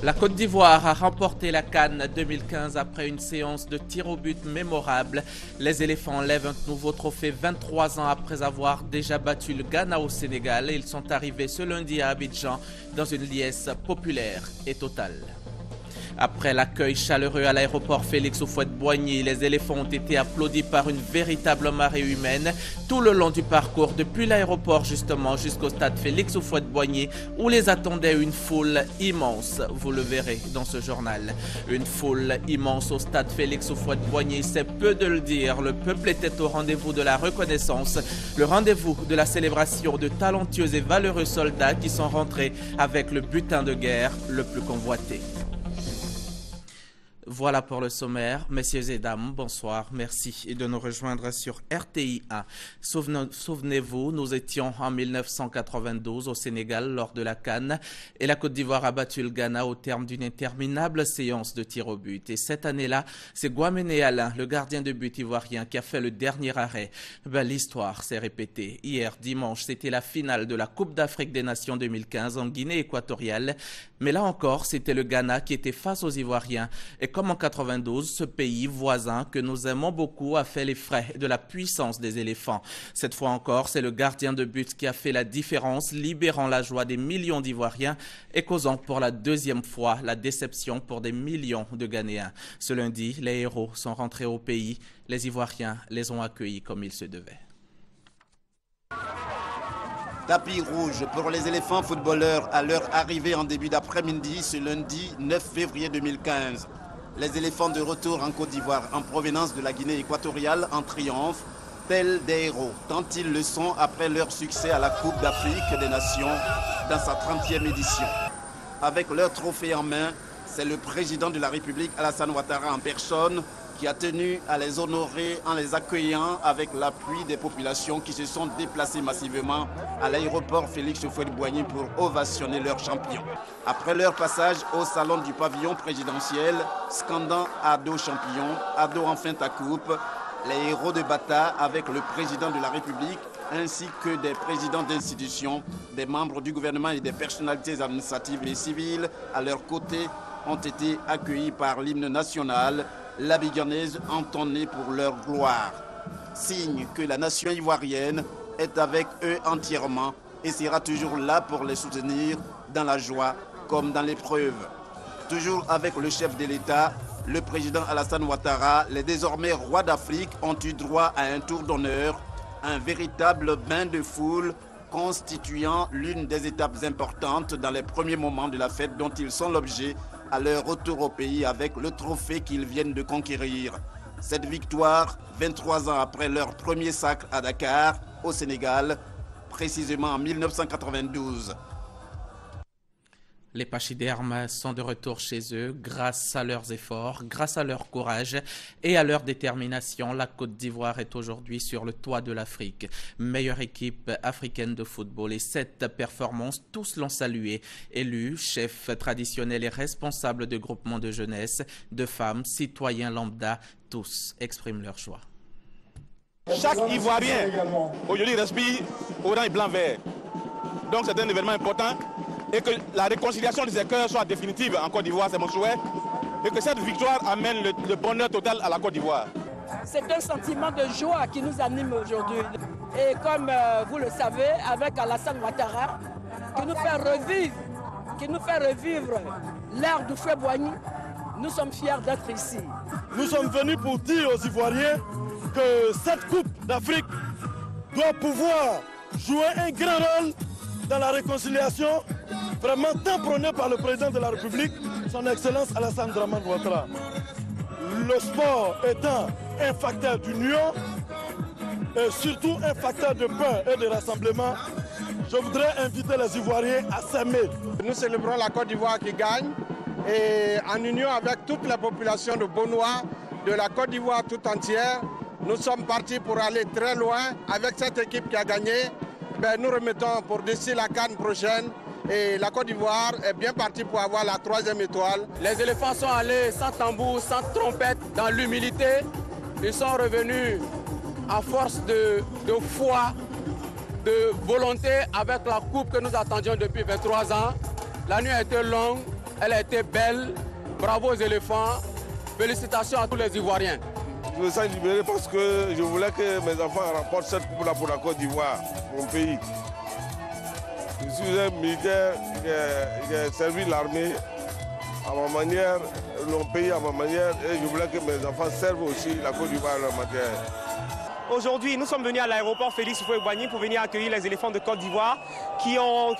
La Côte d'Ivoire a remporté la CAN 2015 après une séance de tir au but mémorable. Les éléphants lèvent un nouveau trophée 23 ans après avoir déjà battu le Ghana au Sénégal. Ils sont arrivés ce lundi à Abidjan dans une liesse populaire et totale. Après l'accueil chaleureux à l'aéroport Félix Houphouët-Boigny, les éléphants ont été applaudis par une véritable marée humaine tout le long du parcours, depuis l'aéroport justement jusqu'au stade Félix Houphouët-Boigny, où les attendait une foule immense. Vous le verrez dans ce journal. Une foule immense au stade Félix Houphouët-Boigny, c'est peu de le dire. Le peuple était au rendez-vous de la reconnaissance, le rendez-vous de la célébration de talentueux et valeureux soldats qui sont rentrés avec le butin de guerre le plus convoité. Voilà pour le sommaire. Messieurs et dames, bonsoir. Merci de nous rejoindre sur RTI 1. Souvenez-vous, nous étions en 1992 au Sénégal lors de la CAN et la Côte d'Ivoire a battu le Ghana au terme d'une interminable séance de tir au but. Et cette année-là, c'est Guaméné Alain, le gardien de but ivoirien, qui a fait le dernier arrêt. L'histoire s'est répétée. Hier, dimanche, c'était la finale de la Coupe d'Afrique des Nations 2015 en Guinée équatoriale. Mais là encore, c'était le Ghana qui était face aux Ivoiriens. Et comme en 92, ce pays voisin que nous aimons beaucoup a fait les frais de la puissance des éléphants. Cette fois encore, c'est le gardien de but qui a fait la différence, libérant la joie des millions d'Ivoiriens et causant pour la deuxième fois la déception pour des millions de Ghanéens. Ce lundi, les héros sont rentrés au pays. Les Ivoiriens les ont accueillis comme il se devait. Tapis rouge pour les éléphants footballeurs à leur arrivée en début d'après-midi ce lundi 9 février 2015. Les éléphants de retour en Côte d'Ivoire en provenance de la Guinée équatoriale en triomphe, tels des héros, tant ils le sont après leur succès à la Coupe d'Afrique des Nations dans sa 30e édition. Avec leur trophée en main, c'est le président de la République Alassane Ouattara en personne qui a tenu à les honorer en les accueillant avec l'appui des populations qui se sont déplacées massivement à l'aéroport Félix Houphouët-Boigny pour ovationner leur champion. Après leur passage au salon du pavillon présidentiel, scandant « Ado champion, Ado enfin ta coupe », les héros de Bata avec le président de la République ainsi que des présidents d'institutions, des membres du gouvernement et des personnalités administratives et civiles à leur côté ont été accueillis par l'hymne national, l'abidjanaise entonnée pour leur gloire. Signe que la nation ivoirienne est avec eux entièrement et sera toujours là pour les soutenir dans la joie comme dans l'épreuve. Toujours avec le chef de l'État, le président Alassane Ouattara, les désormais rois d'Afrique ont eu droit à un tour d'honneur, un véritable bain de foule constituant l'une des étapes importantes dans les premiers moments de la fête dont ils sont l'objet à leur retour au pays avec le trophée qu'ils viennent de conquérir. Cette victoire, 23 ans après leur premier sacre à Dakar, au Sénégal, précisément en 1992. Les pachydermes sont de retour chez eux grâce à leurs efforts, grâce à leur courage et à leur détermination. La Côte d'Ivoire est aujourd'hui sur le toit de l'Afrique. Meilleure équipe africaine de football et cette performance, tous l'ont salué. Élus, chefs traditionnels et responsables de groupements de jeunesse, de femmes, citoyens lambda, tous expriment leur joie. Chaque Ivoirien aujourd'hui respire orange et blanc-vert. Donc c'est un événement important. Et que la réconciliation de ces cœurs soit définitive en Côte d'Ivoire, c'est mon souhait. Et que cette victoire amène le bonheur total à la Côte d'Ivoire. C'est un sentiment de joie qui nous anime aujourd'hui. Et comme vous le savez, avec Alassane Ouattara, qui nous fait revivre l'ère du Houphouët-Boigny, nous sommes fiers d'être ici. Nous sommes venus pour dire aux Ivoiriens que cette Coupe d'Afrique doit pouvoir jouer un grand rôle dans la réconciliation, vraiment tant prôné par le président de la République, son Excellence Alassane Dramane Ouattara. Le sport étant un facteur d'union et surtout un facteur de paix et de rassemblement, je voudrais inviter les Ivoiriens à s'aimer. Nous célébrons la Côte d'Ivoire qui gagne et en union avec toute la population de Beaunois, de la Côte d'Ivoire tout entière, nous sommes partis pour aller très loin avec cette équipe qui a gagné. Nous remettons pour d'ici la CAN prochaine et la Côte d'Ivoire est bien partie pour avoir la 3e étoile. Les éléphants sont allés sans tambour, sans trompette, dans l'humilité. Ils sont revenus à force de foi, de volonté avec la coupe que nous attendions depuis 23 ans. La nuit a été longue, Elle a été belle. Bravo aux éléphants. Félicitations à tous les Ivoiriens. Je me sens libéré parce que je voulais que mes enfants remportent cette coupe-là pour la Côte d'Ivoire, mon pays. Je suis un militaire qui a servi l'armée à ma manière, mon pays à ma manière, et je voulais que mes enfants servent aussi la Côte d'Ivoire à leur manière. Aujourd'hui, nous sommes venus à l'aéroport Félix Houphouët-Boigny pour venir accueillir les éléphants de Côte d'Ivoire qui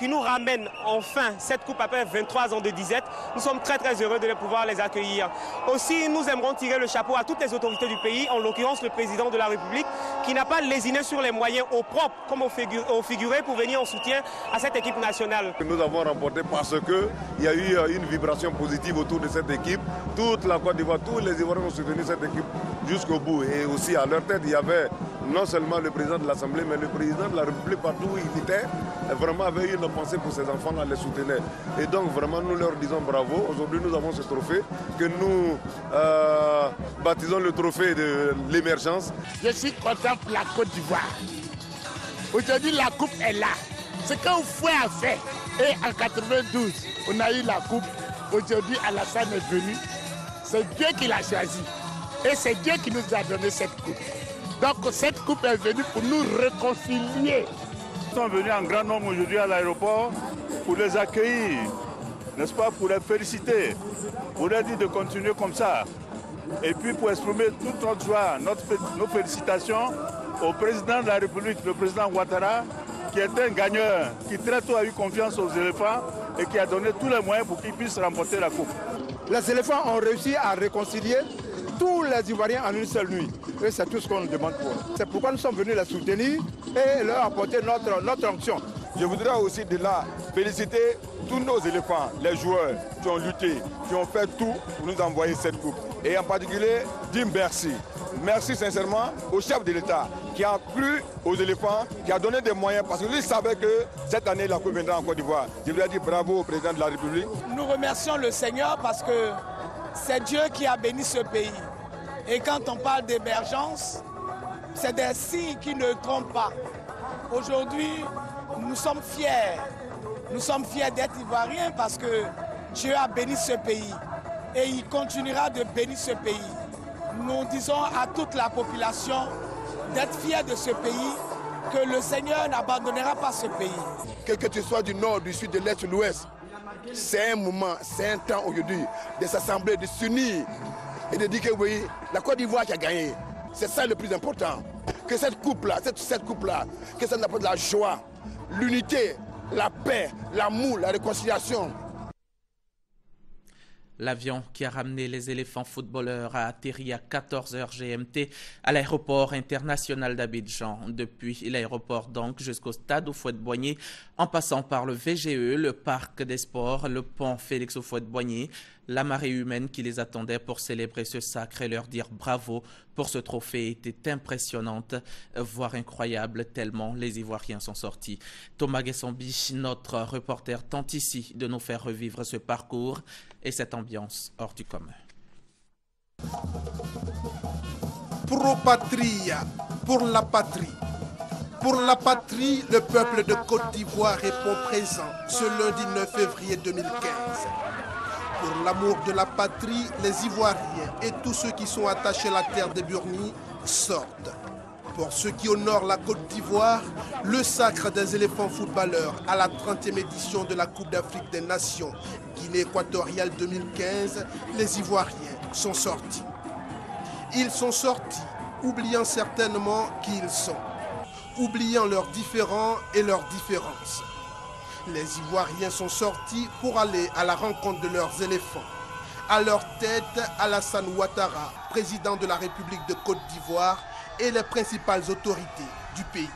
nous ramènent enfin cette coupe après 23 ans de disette. Nous sommes très heureux de pouvoir les accueillir. Aussi, nous aimerons tirer le chapeau à toutes les autorités du pays, en l'occurrence le président de la République, qui n'a pas lésiné sur les moyens au propre comme au figuré pour venir en soutien à cette équipe nationale. Nous avons remporté parce qu'il y a eu une vibration positive autour de cette équipe. Toute la Côte d'Ivoire, tous les Ivoiriens ont soutenu cette équipe jusqu'au bout. Et aussi à leur tête, il y avait non seulement le président de l'Assemblée, mais le président de la République, partout où il était, vraiment avait eu une pensée pour ces enfants-là, les soutenait. Et donc vraiment, nous leur disons bravo. Aujourd'hui, nous avons ce trophée que nous baptisons le trophée de l'émergence. Je suis content pour la Côte d'Ivoire. Aujourd'hui, la coupe est là. Ce qu'on a fait. Et en 92, on a eu la coupe. Aujourd'hui, Alassane est venu. C'est Dieu qui l'a choisi. Et c'est Dieu qui nous a donné cette coupe. Donc cette coupe est venue pour nous réconcilier. Nous sommes venus en grand nombre aujourd'hui à l'aéroport pour les accueillir, n'est-ce pas, pour les féliciter, pour leur dire de continuer comme ça. Et puis pour exprimer toute notre joie, nos félicitations au président de la République, le président Ouattara, qui est un gagneur, qui très tôt a eu confiance aux éléphants et qui a donné tous les moyens pour qu'ils puissent remporter la coupe. Les éléphants ont réussi à réconcilier tous les Ivoiriens en une seule nuit. Et c'est tout ce qu'on nous demande pour eux. C'est pourquoi nous sommes venus les soutenir et leur apporter notre onction. Je voudrais aussi de là féliciter tous nos éléphants, les joueurs qui ont lutté, qui ont fait tout pour nous envoyer cette coupe. Et en particulier, dire merci. Merci sincèrement au chef de l'État qui a cru aux éléphants, qui a donné des moyens parce que lui savait que cette année la coupe viendra en Côte d'Ivoire. Je voudrais dire bravo au président de la République. Nous remercions le Seigneur parce que c'est Dieu qui a béni ce pays. Et quand on parle d'émergence, c'est des signes qui ne trompent pas. Aujourd'hui, nous sommes fiers. Nous sommes fiers d'être Ivoiriens parce que Dieu a béni ce pays. Et il continuera de bénir ce pays. Nous disons à toute la population d'être fiers de ce pays, que le Seigneur n'abandonnera pas ce pays. Que tu sois du nord, du sud, de l'est ou de l'ouest, c'est un moment, c'est un temps aujourd'hui de s'assembler, de s'unir et de dire que oui, la Côte d'Ivoire qui a gagné. C'est ça le plus important. Que cette coupe-là, que ça n'apporte la joie, l'unité, la paix, l'amour, la réconciliation. L'avion qui a ramené les éléphants footballeurs a atterri à 14h GMT à l'aéroport international d'Abidjan. Depuis l'aéroport donc jusqu'au stade Houphouët-Boigny, en passant par le VGE, le parc des sports, le pont Félix Houphouët-Boigny, la marée humaine qui les attendait pour célébrer ce sacre et leur dire bravo pour ce trophée était impressionnante, voire incroyable, tellement les Ivoiriens sont sortis. Thomas Guessambi, notre reporter, tente ici de nous faire revivre ce parcours et cette ambiance hors du commun. Pro Patria, pour la patrie. Pour la patrie, le peuple de Côte d'Ivoire répond présent ce lundi 9 février 2015. Pour l'amour de la patrie, les Ivoiriens et tous ceux qui sont attachés à la terre de Burni sortent. Pour ceux qui honorent la Côte d'Ivoire, le sacre des éléphants footballeurs à la 30e édition de la Coupe d'Afrique des Nations Guinée équatoriale 2015, les Ivoiriens sont sortis. Ils sont sortis, oubliant certainement qui ils sont, oubliant leurs différends et leurs différences. Les Ivoiriens sont sortis pour aller à la rencontre de leurs éléphants. À leur tête, Alassane Ouattara, président de la République de Côte d'Ivoire, et les principales autorités du pays.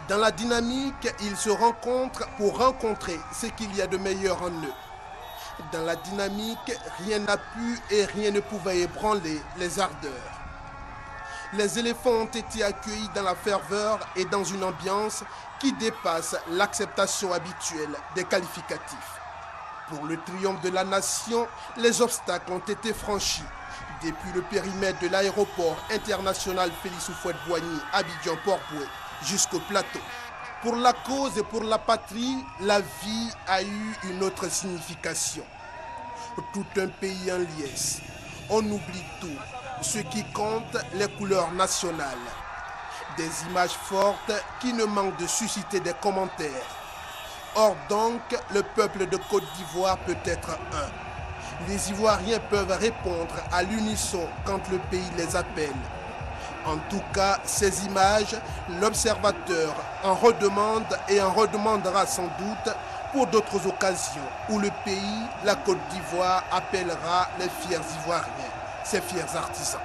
Dans la dynamique, ils se rencontrent pour rencontrer ce qu'il y a de meilleur en eux. Dans la dynamique, rien n'a pu et rien ne pouvait ébranler les ardeurs. Les éléphants ont été accueillis dans la ferveur et dans une ambiance qui dépasse l'acceptation habituelle des qualificatifs. Pour le triomphe de la nation, les obstacles ont été franchis. Depuis le périmètre de l'aéroport international Félix Houphouët-Boigny, Abidjan-Port-Bouët, jusqu'au plateau. Pour la cause et pour la patrie, la vie a eu une autre signification. Tout un pays en liesse. On oublie tout. Ce qui compte, les couleurs nationales. Des images fortes qui ne manquent de susciter des commentaires. Or donc, le peuple de Côte d'Ivoire peut être un. Les Ivoiriens peuvent répondre à l'unisson quand le pays les appelle. En tout cas, ces images, l'observateur en redemande et en redemandera sans doute pour d'autres occasions où le pays, la Côte d'Ivoire, appellera les fiers Ivoiriens, ses fiers artisans.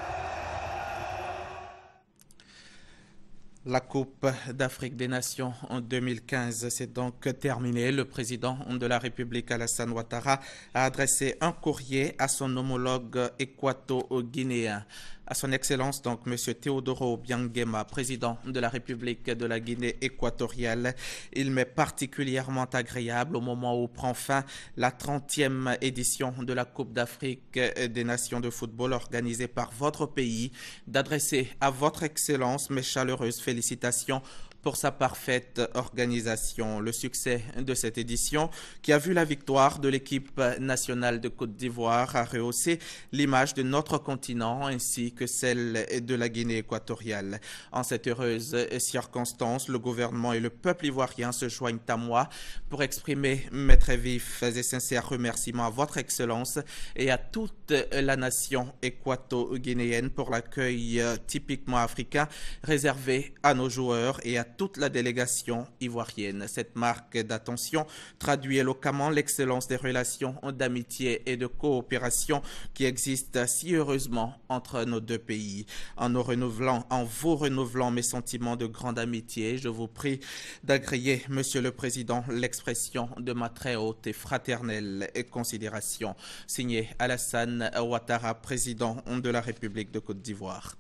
La Coupe d'Afrique des Nations en 2015 s'est donc terminée. Le président de la République, Alassane Ouattara, a adressé un courrier à son homologue équato-guinéen. À son Excellence, donc, M. Teodoro Obiang-Nguema, président de la République de la Guinée équatoriale, il m'est particulièrement agréable au moment où prend fin la 30e édition de la Coupe d'Afrique des Nations de football organisée par votre pays, d'adresser à votre Excellence mes chaleureuses félicitations pour sa parfaite organisation. Le succès de cette édition, qui a vu la victoire de l'équipe nationale de Côte d'Ivoire, a rehaussé l'image de notre continent ainsi que celle de la Guinée équatoriale. En cette heureuse circonstance, le gouvernement et le peuple ivoirien se joignent à moi pour exprimer mes très vifs et sincères remerciements à votre Excellence et à toute la nation équato-guinéenne pour l'accueil typiquement africain réservé à nos joueurs et à toute la délégation ivoirienne. Cette marque d'attention traduit éloquemment l'excellence des relations d'amitié et de coopération qui existent si heureusement entre nos deux pays. En vous renouvelant mes sentiments de grande amitié, je vous prie d'agréer, Monsieur le Président, l'expression de ma très haute et fraternelle considération. Signé Alassane Ouattara, président de la République de Côte d'Ivoire.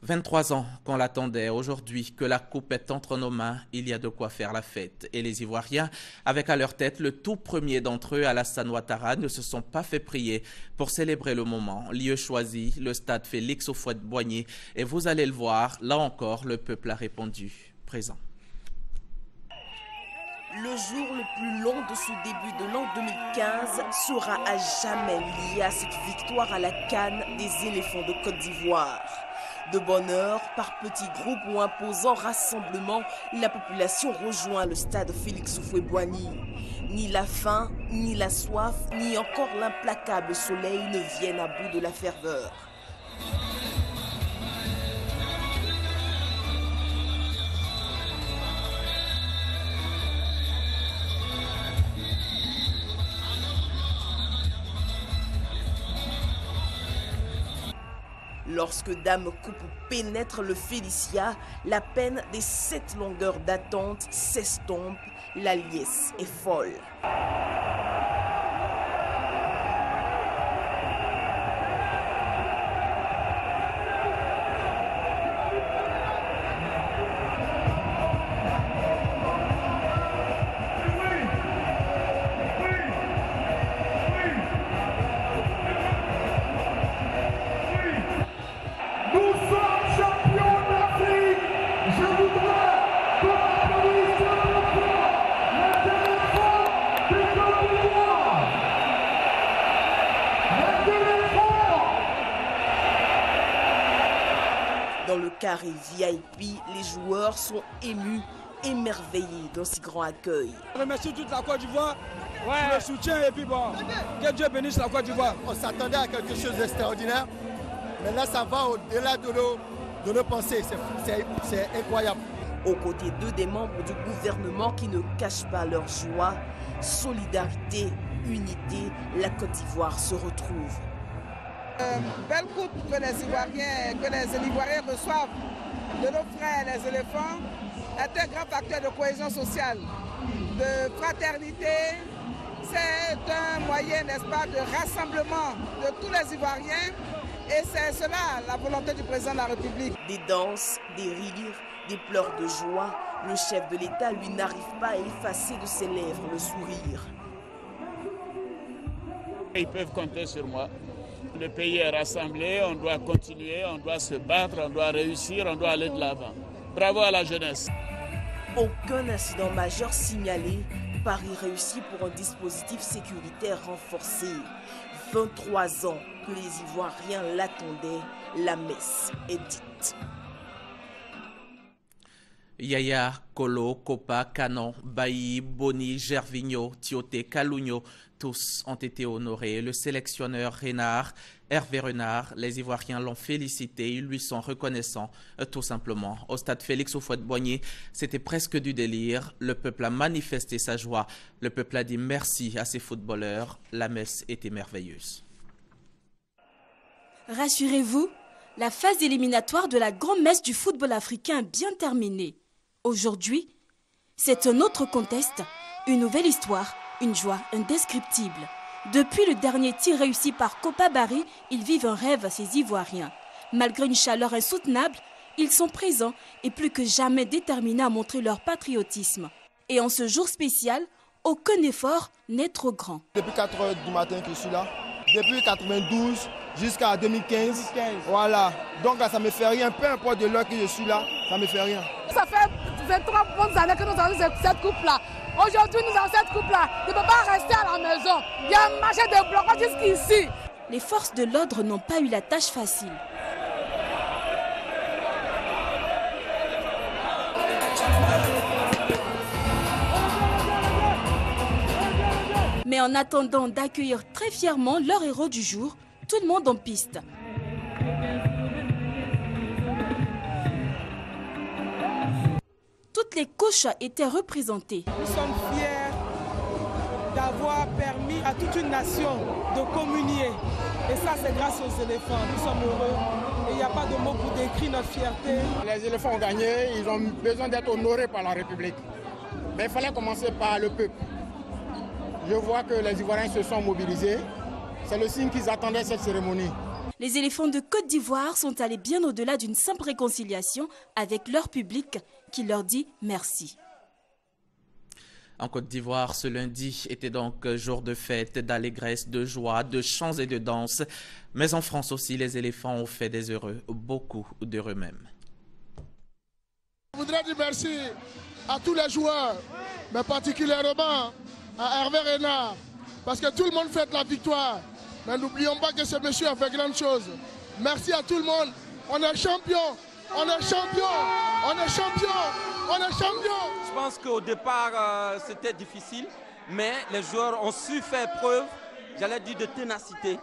23 ans qu'on l'attendait. Aujourd'hui que la coupe est entre nos mains, il y a de quoi faire la fête. Et les Ivoiriens, avec à leur tête le tout premier d'entre eux, Alassane Ouattara, ne se sont pas fait prier pour célébrer le moment. Lieu choisi, le stade Félix Houphouët-Boigny. Et vous allez le voir, là encore, le peuple a répondu présent. Le jour le plus long de ce début de l'an 2015 sera à jamais lié à cette victoire à la CAN des éléphants de Côte d'Ivoire. De bonne heure, par petits groupes ou imposants rassemblements, la population rejoint le stade Félix Houphouët-Boigny. Ni la faim, ni la soif, ni encore l'implacable soleil ne viennent à bout de la ferveur. Lorsque Dame Coupe pénètre le Félicia, la peine des 7 longueurs d'attente s'estompe, la liesse est folle. Dans le carré VIP, les joueurs sont émus, émerveillés d'un si grand accueil. Je remercie toute la Côte d'Ivoire pour le soutien et puis bon, que Dieu bénisse la Côte d'Ivoire. On s'attendait à quelque chose d'extraordinaire, mais là ça va au-delà de nos pensées, c'est incroyable. Aux côtés d'eux, des membres du gouvernement qui ne cachent pas leur joie, solidarité, unité, la Côte d'Ivoire se retrouve. Belle coupe que les Ivoiriens reçoivent de nos frères les éléphants est un grand facteur de cohésion sociale, de fraternité. C'est un moyen, n'est-ce pas, de rassemblement de tous les Ivoiriens et c'est cela la volonté du président de la République. Des danses, des rires, des pleurs de joie, le chef de l'État, lui, n'arrive pas à effacer de ses lèvres le sourire. Ils peuvent compter sur moi. Le pays est rassemblé, on doit continuer, on doit se battre, on doit réussir, on doit aller de l'avant. Bravo à la jeunesse. Aucun incident majeur signalé, Pari réussi pour un dispositif sécuritaire renforcé. 23 ans que les Ivoiriens l'attendaient, la messe est dite. Yaya, Kolo, Kopa, Canon, Bailly, Boni, Gervinho, Tioté, Kalunyo, tous ont été honorés. Le sélectionneur Renard, Hervé Renard, les Ivoiriens l'ont félicité, ils lui sont reconnaissants, tout simplement. Au stade Félix Houphouët-Boigny, c'était presque du délire. Le peuple a manifesté sa joie. Le peuple a dit merci à ses footballeurs. La messe était merveilleuse. Rassurez-vous, la phase éliminatoire de la grande messe du football africain est bien terminée. Aujourd'hui, c'est un autre contexte, une nouvelle histoire, une joie indescriptible. Depuis le dernier tir réussi par Kopa Barry, ils vivent un rêve, ces Ivoiriens. Malgré une chaleur insoutenable, ils sont présents et plus que jamais déterminés à montrer leur patriotisme. Et en ce jour spécial, aucun effort n'est trop grand. Depuis 4 h du matin que je suis là, depuis 92 jusqu'à 2015, voilà. Donc ça ne me fait rien, peu importe de l'heure que je suis là, ça ne me fait rien. Ça fait 23 bonnes années que nous avons cette coupe-là. Aujourd'hui, nous avons cette coupe-là. Il ne peut pas rester à la maison. Il y a un marché de blocage jusqu'ici. Les forces de l'ordre n'ont pas eu la tâche facile. Mais en attendant d'accueillir très fièrement leur héros du jour, tout le monde en piste. Toutes les couches étaient représentées. Nous sommes fiers d'avoir permis à toute une nation de communier. Et ça, c'est grâce aux éléphants. Nous sommes heureux. Et il n'y a pas de mots pour décrire notre fierté. Les éléphants ont gagné, ils ont besoin d'être honorés par la République. Mais il fallait commencer par le peuple. Je vois que les Ivoiriens se sont mobilisés. C'est le signe qu'ils attendaient cette cérémonie. Les éléphants de Côte d'Ivoire sont allés bien au-delà d'une simple réconciliation avec leur public qui leur dit merci. En Côte d'Ivoire, ce lundi était donc jour de fête, d'allégresse, de joie, de chants et de danse. Mais en France aussi, les éléphants ont fait des heureux, beaucoup d'heureux même. Je voudrais dire merci à tous les joueurs, mais particulièrement à Hervé Renard, parce que tout le monde fête la victoire. Mais n'oublions pas que ce monsieur a fait grande chose. Merci à tout le monde. On est champion, on est champion, on est champion, on est champion. Je pense qu'au départ, c'était difficile, mais les joueurs ont su faire preuve, j'allais dire, de ténacité.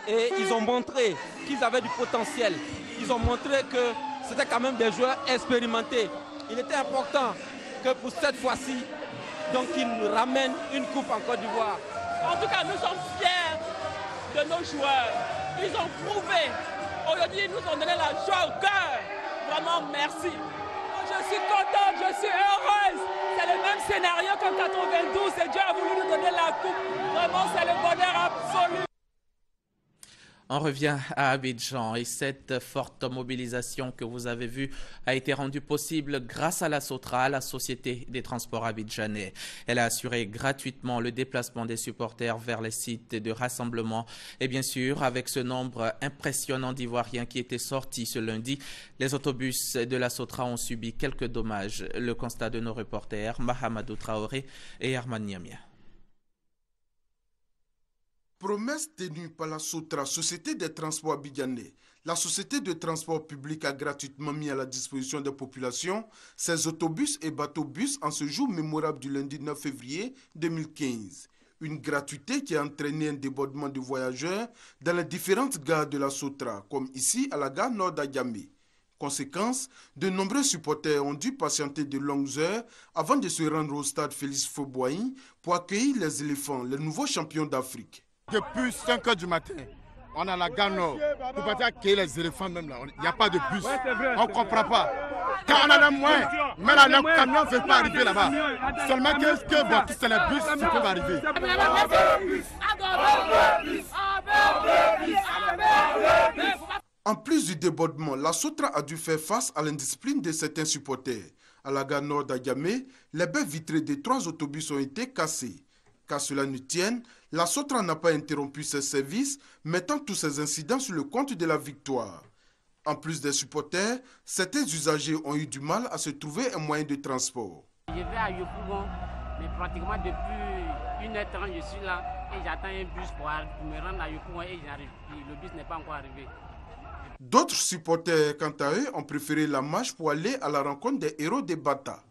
Et ils ont montré qu'ils avaient du potentiel. Ils ont montré que c'était quand même des joueurs expérimentés. Il était important que pour cette fois-ci, donc ils nous ramènent une coupe en Côte d'Ivoire. En tout cas, nous sommes fiers de nos joueurs. Ils ont prouvé. Aujourd'hui, ils nous ont donné la joie au cœur. Vraiment, merci. Je suis contente, je suis heureuse. C'est le même scénario qu'en 92 et Dieu a voulu nous donner la coupe. Vraiment, c'est le bonheur absolu. On revient à Abidjan et cette forte mobilisation que vous avez vue a été rendue possible grâce à la SOTRA, la Société des transports abidjanais. Elle a assuré gratuitement le déplacement des supporters vers les sites de rassemblement. Et bien sûr, avec ce nombre impressionnant d'Ivoiriens qui étaient sortis ce lundi, les autobus de la SOTRA ont subi quelques dommages. Le constat de nos reporters Mahamadou Traoré et Herman Niamia. Promesse tenue par la SOTRA, Société des transports abidjanais. La Société de transport public a gratuitement mis à la disposition des populations ses autobus et bateaux-bus en ce jour mémorable du lundi 9 février 2015. Une gratuité qui a entraîné un débordement de voyageurs dans les différentes gares de la SOTRA, comme ici à la gare nord d'Adjamé. Conséquence, de nombreux supporters ont dû patienter de longues heures avant de se rendre au stade Félix Houphouët-Boigny pour accueillir les éléphants, les nouveaux champions d'Afrique. Depuis 5 h du matin, on a la gare nord pour partir accueillir les éléphants même là. Il n'y a pas de bus. On ne comprend pas. Quand on en a moins, mais là, le camion ne veut pas arriver là-bas. Seulement que bon, c'est les bus qui peuvent arriver. En plus du débordement, la SOTRA a dû faire face à l'indiscipline de certains supporters. À la gare nord d'Adjamé, les baies vitrées de 3 autobus ont été cassées. Qu'à cela ne tienne, la SOTRA n'a pas interrompu ses services, mettant tous ces incidents sur le compte de la victoire. En plus des supporters, certains usagers ont eu du mal à se trouver un moyen de transport. Je vais à Yopougon, Mais pratiquement depuis 1h30, je suis là et j'attends un bus pour me rendre à Yopougon et le bus n'est pas encore arrivé. D'autres supporters, quant à eux, ont préféré la marche pour aller à la rencontre des héros des Bata.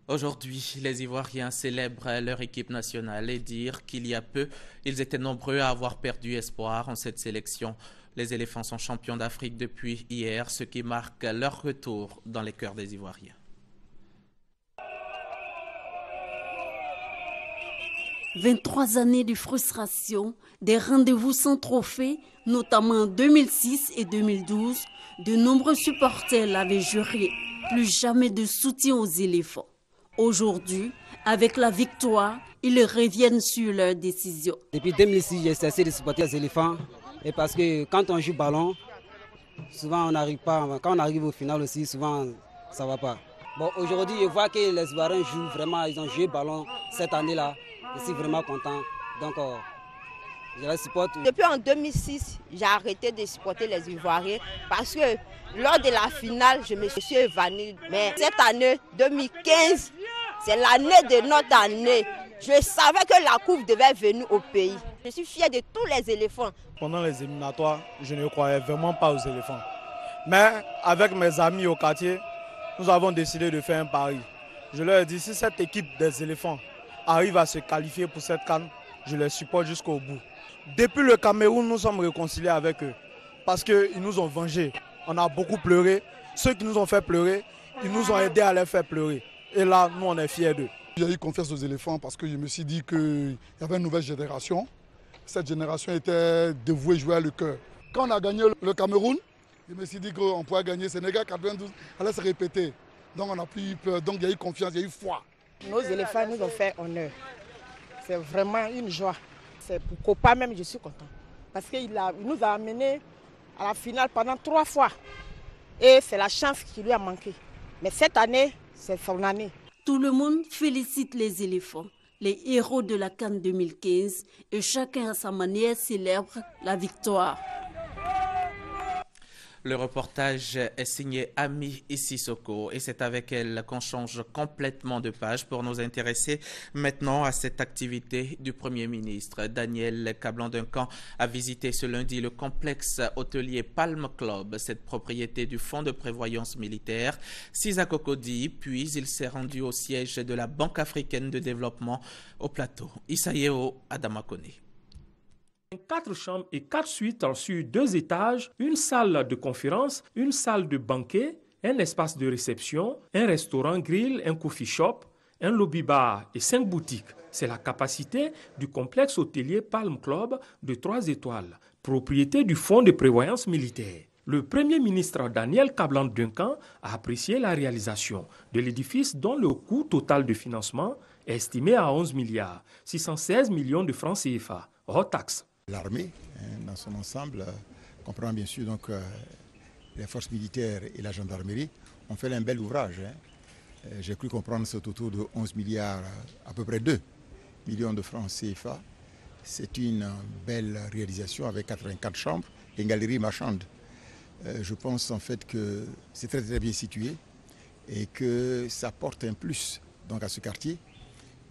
Aujourd'hui, les Ivoiriens célèbrent leur équipe nationale et dire qu'il y a peu, ils étaient nombreux à avoir perdu espoir en cette sélection. Les éléphants sont champions d'Afrique depuis hier, ce qui marque leur retour dans les cœurs des Ivoiriens. « 23 années de frustration, des rendez-vous sans trophée, notamment en 2006 et 2012, de nombreux supporters l'avaient juré, plus jamais de soutien aux éléphants. Aujourd'hui, avec la victoire, ils reviennent sur leur décision. Depuis 2006, j'ai cessé de supporter les éléphants. Et parce que quand on joue ballon, souvent on n'arrive pas. Quand on arrive au final aussi, souvent ça ne va pas. Bon, aujourd'hui, je vois que les Ivoiriens jouent vraiment. Ils ont joué ballon cette année-là. Je suis vraiment content. Donc, je les supporte. Depuis en 2006, j'ai arrêté de supporter les Ivoiriens parce que lors de la finale, je me suis évanoui. Mais cette année, 2015, c'est l'année de notre année. Je savais que la coupe devait venir au pays. Je suis fier de tous les éléphants. Pendant les éliminatoires, je ne croyais vraiment pas aux éléphants. Mais avec mes amis au quartier, nous avons décidé de faire un pari. Je leur ai dit, si cette équipe des éléphants arrive à se qualifier pour cette CAN, je les supporte jusqu'au bout. Depuis le Cameroun, nous sommes réconciliés avec eux parce qu'ils nous ont vengés. On a beaucoup pleuré. Ceux qui nous ont fait pleurer, ils nous ont aidés à les faire pleurer. Et là, nous, on est fiers d'eux. J'ai eu confiance aux éléphants parce que je me suis dit qu'il y avait une nouvelle génération. Cette génération était dévouée jouer à le cœur. Quand on a gagné le Cameroun, je me suis dit qu'on pourrait gagner Sénégal 92, allait se répéter. Donc on n'a plus eu peur, donc il y a eu confiance, il y a eu foi. Nos éléphants nous ont fait honneur. C'est vraiment une joie. C'est pour Copa même, je suis content. Parce qu'il nous a amenés à la finale pendant 3 fois. Et c'est la chance qui lui a manqué. Mais cette année, c'est son année. Tout le monde félicite les éléphants, les héros de la CAN 2015, et chacun à sa manière célèbre la victoire. Le reportage est signé Ami Sissoko et c'est avec elle qu'on change complètement de page pour nous intéresser maintenant à cette activité du Premier ministre. Daniel Kablan-Duncan a visité ce lundi le complexe hôtelier Palm Club, cette propriété du Fonds de prévoyance militaire, Sisa Cocody, puis il s'est rendu au siège de la Banque africaine de développement au plateau. Isaïeo Adamakone. 4 chambres et 4 suites sur 2 étages, une salle de conférence, une salle de banquet, un espace de réception, un restaurant grill, un coffee shop, un lobby bar et 5 boutiques. C'est la capacité du complexe hôtelier Palm Club de 3 étoiles, propriété du Fonds de prévoyance militaire. Le Premier ministre Daniel Kablan-Duncan a apprécié la réalisation de l'édifice dont le coût total de financement est estimé à 11 milliards 616 millions de francs CFA, hors taxes. L'armée, dans son ensemble, comprend bien sûr donc, les forces militaires et la gendarmerie, ont fait un bel ouvrage. J'ai cru comprendre ce autour de 11 milliards, à peu près 2 millions de francs CFA. C'est une belle réalisation avec 84 chambres et une galerie marchande. Je pense en fait que c'est très très bien situé et que ça apporte un plus donc, à ce quartier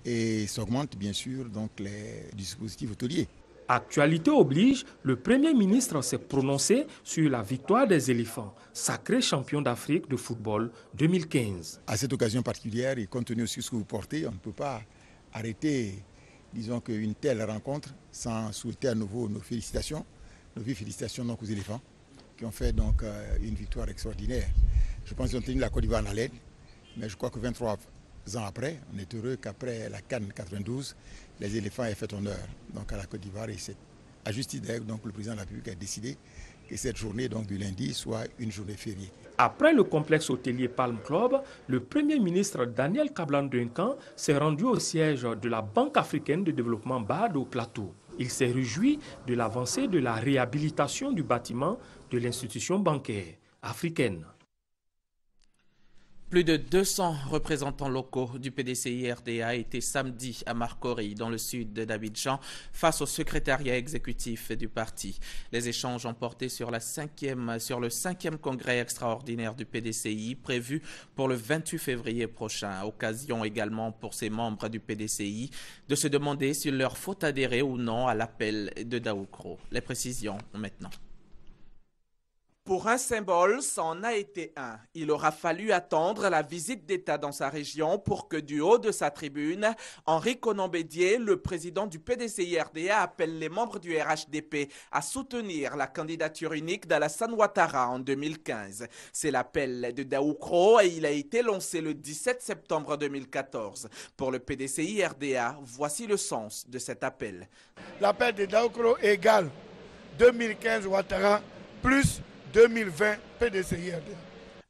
et ça augmente bien sûr donc, les dispositifs hôteliers. Actualité oblige, le Premier ministre s'est prononcé sur la victoire des éléphants, sacrés champions d'Afrique de football 2015. À cette occasion particulière et compte tenu aussi de ce que vous portez, on ne peut pas arrêter, disons qu'une telle rencontre sans souhaiter à nouveau nos félicitations donc aux éléphants qui ont fait donc une victoire extraordinaire. Je pense qu'ils ont tenu la Côte d'Ivoire en haleine, mais je crois que 23 ans après, on est heureux qu'après la CAN 92, les éléphants aient fait honneur donc à la Côte d'Ivoire et c'est à juste titre donc le président de la République a décidé que cette journée donc du lundi soit une journée fériée. Après le complexe hôtelier Palm Club, le Premier ministre Daniel Kablan-Duncan s'est rendu au siège de la Banque africaine de développement BAD au plateau. Il s'est réjoui de l'avancée de la réhabilitation du bâtiment de l'institution bancaire africaine. Plus de 200 représentants locaux du PDCI-RDA étaient samedi à Marcory, dans le sud d'Abidjan, face au secrétariat exécutif du parti. Les échanges ont porté sur le 5e congrès extraordinaire du PDCI, prévu pour le 28 février prochain. Occasion également pour ces membres du PDCI de se demander s'il leur faut adhérer ou non à l'appel de Daoukro. Les précisions maintenant. Pour un symbole, ça en a été un. Il aura fallu attendre la visite d'État dans sa région pour que du haut de sa tribune, Henri Konan-Bédié, le président du PDCI-RDA, appelle les membres du RHDP à soutenir la candidature unique d'Alassane Ouattara en 2015. C'est l'appel de Daoukro et il a été lancé le 17 septembre 2014. Pour le PDCI-RDA, voici le sens de cet appel. L'appel de Daoukro égale 2015 Ouattara plus 2020 PDCI-RDA.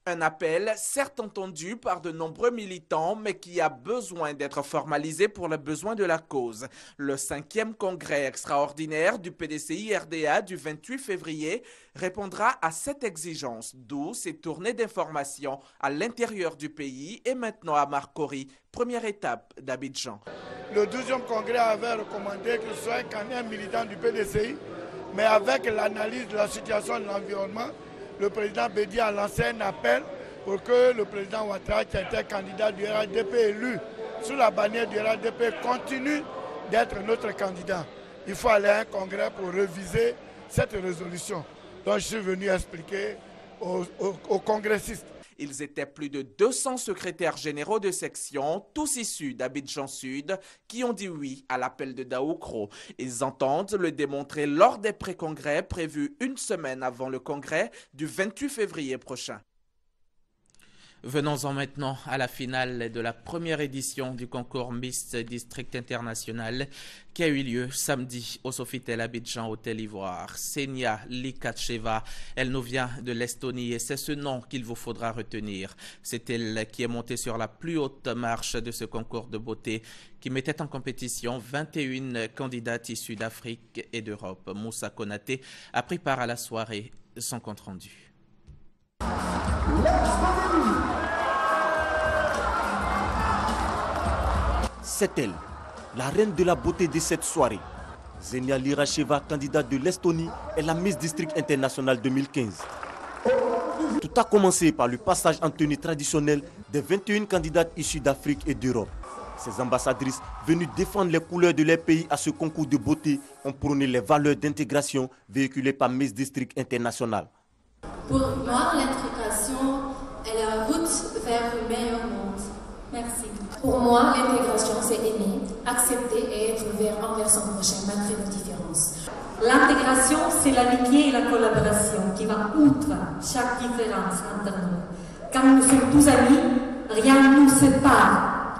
Un appel certes entendu par de nombreux militants, mais qui a besoin d'être formalisé pour le besoin de la cause. Le 5e congrès extraordinaire du PDCI-RDA du 28 février répondra à cette exigence, d'où ces tournées d'information à l'intérieur du pays et maintenant à Marcory, première étape d'Abidjan. Le 12e congrès avait recommandé que ce soit un militant du PDCI, mais avec l'analyse de la situation de l'environnement, le président Bédié a lancé un appel pour que le président Ouattara, qui était candidat du RHDP élu sous la bannière du RHDP, continue d'être notre candidat. Il faut aller à un congrès pour réviser cette résolution. Donc je suis venu expliquer aux congressistes. Ils étaient plus de 200 secrétaires généraux de section, tous issus d'Abidjan Sud, qui ont dit oui à l'appel de Daoukro. Ils entendent le démontrer lors des pré-congrès prévus une semaine avant le congrès du 28 février prochain. Venons-en maintenant à la finale de la première édition du concours Miss District International qui a eu lieu samedi au Sofitel Abidjan Hôtel Ivoire. Senia Likacheva, elle nous vient de l'Estonie et c'est ce nom qu'il vous faudra retenir. C'est elle qui est montée sur la plus haute marche de ce concours de beauté qui mettait en compétition 21 candidates issues d'Afrique et d'Europe. Moussa Konaté a pris part à la soirée, son compte rendu. C'est elle, la reine de la beauté de cette soirée. Zenia Liracheva, candidate de l'Estonie, est la Miss District International 2015. Tout a commencé par le passage en tenue traditionnelle des 21 candidates issues d'Afrique et d'Europe. Ces ambassadrices, venues défendre les couleurs de leur pays à ce concours de beauté, ont prôné les valeurs d'intégration véhiculées par Miss District International. Pour moi, l'intégration est la route vers un meilleur monde. Merci. Pour moi, l'intégration, c'est aimer, accepter et être ouvert envers son prochain, malgré nos différences. L'intégration, c'est l'amitié et la collaboration qui va outre chaque différence entre nous. Quand nous sommes tous amis, rien ne nous sépare.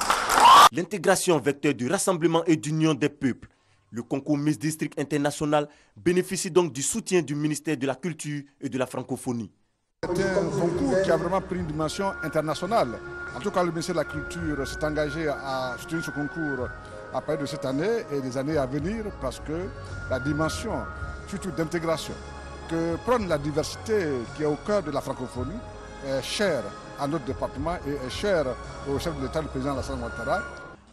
L'intégration, vecteur du rassemblement et d'union des peuples. Le concours Miss District International bénéficie donc du soutien du ministère de la Culture et de la Francophonie. C'est un concours qui a vraiment pris une dimension internationale. En tout cas, le ministère de la Culture s'est engagé à soutenir ce concours à partir de cette année et des années à venir parce que la dimension, surtout d'intégration, que prône la diversité qui est au cœur de la francophonie, est chère à notre département et est chère au chef de l'État, le président Alassane Ouattara.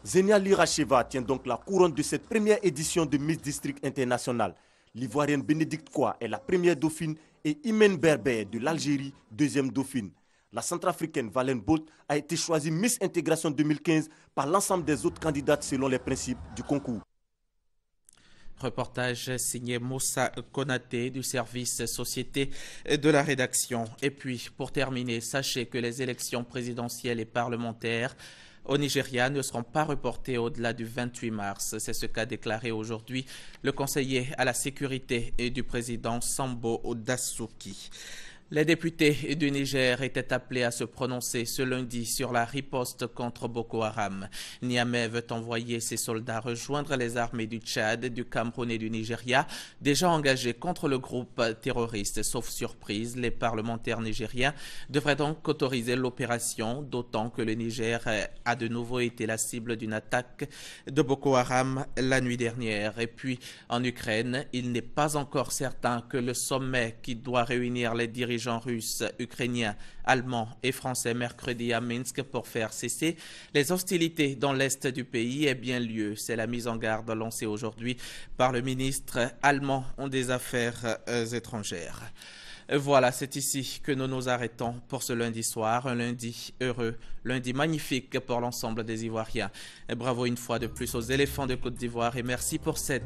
Zenia Liracheva tient donc la couronne de cette première édition de Miss District International. L'Ivoirienne Bénédicte Kwa est la première dauphine et Imen Berber de l'Algérie, deuxième dauphine. La centrafricaine Valène Bolt a été choisie Miss Intégration 2015 par l'ensemble des autres candidates selon les principes du concours. Reportage signé Moussa Konaté du service Société de la rédaction. Et puis, pour terminer, sachez que les élections présidentielles et parlementaires au Nigeria ne seront pas reportées au-delà du 28 mars. C'est ce qu'a déclaré aujourd'hui le conseiller à la sécurité du président Sambo Dasuki. Les députés du Niger étaient appelés à se prononcer ce lundi sur la riposte contre Boko Haram. Niamey veut envoyer ses soldats rejoindre les armées du Tchad, du Cameroun et du Nigeria, déjà engagés contre le groupe terroriste. Sauf surprise, les parlementaires nigériens devraient donc autoriser l'opération, d'autant que le Niger a de nouveau été la cible d'une attaque de Boko Haram la nuit dernière. Et puis, en Ukraine, il n'est pas encore certain que le sommet qui doit réunir les dirigeants dirigeants russes, ukrainiens, allemands et français mercredi à Minsk pour faire cesser les hostilités dans l'est du pays ait bien lieu. C'est la mise en garde lancée aujourd'hui par le ministre allemand des Affaires étrangères. Voilà, c'est ici que nous nous arrêtons pour ce lundi soir, un lundi heureux, lundi magnifique pour l'ensemble des Ivoiriens. Et bravo une fois de plus aux éléphants de Côte d'Ivoire et merci pour cette